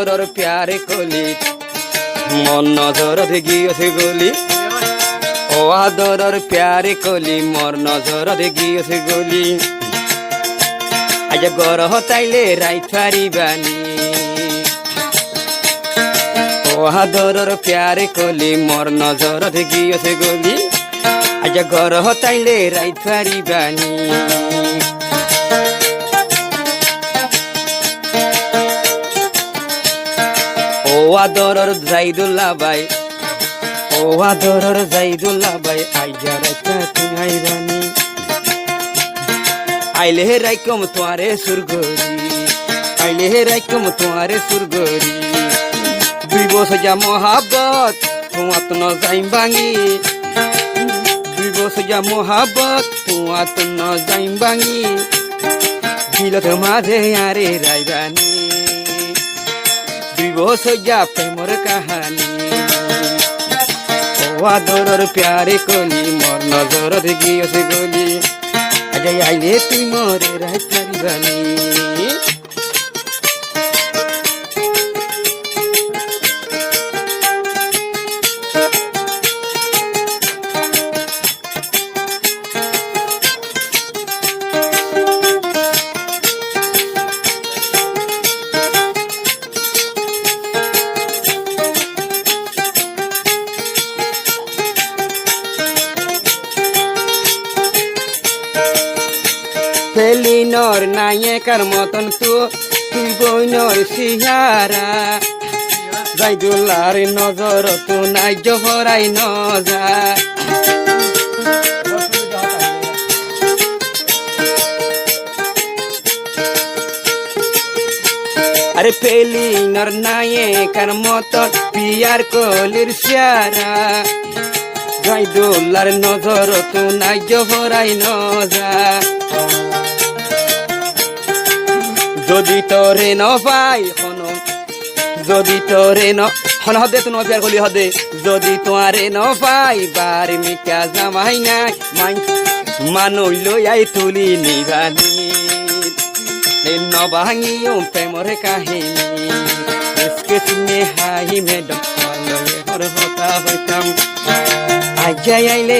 আদরর প্যারে কলি মন নজরত গিয়েছে গলি ও আদরর প্যারে কলি মর নজরত গিয়েছে গলি আজ গরহ তাইলে রাইথারি বানি ও আদরর প্যারে কলি মর নজরত গিয়েছে গলি আজ গরহ তাইলে রাইথারি বানি ও আদরর জাইদুল্লাহ ভাই ও আদরর জাইদুল্লাহ ভাই আইজা রাইতা তুই রানী আইলে হে রাইকম তোয়ারে সুরগরি আইলে হে রাইকম তোয়ারে সুরগরি দুই বছর যা মহাবত তোমাত ন যাইম ভাঙি দুই বছর যা মহাবত তোমাত ন যাইম ভাঙি দিলত মাঝে আরে রাইবানি দুই বছর যা প্রেমর কাহানি ও আদরর প্যারে কলি মর নজরত গিয়েছে গলি আজ আইলে তুই মরে রাইতারি বানি ফেলিনর নায়িকার মতন তো তুই বইনর সিহারা জাইদুল্লাহর নজর তো নাই জহরাই নজা আরে ফেলিনর নায়িকার মতন পিয়ার কলির সিহারা জাইদুল্লাহর নজর তো নাই জহরাই নজা যদি তোরে ন পাই হন যদি তোরে ন হন হদে তো নপিয়ার কলি হদে যদি তোয়ারে ন পাই বার মিটা জামাই নাই মানুষ লই তুলি নিবানি ন ভাঙিও প্রেমর কাহিনী এসকে চিনে হাই মেডম হর হতা হইতাম আজ আইলে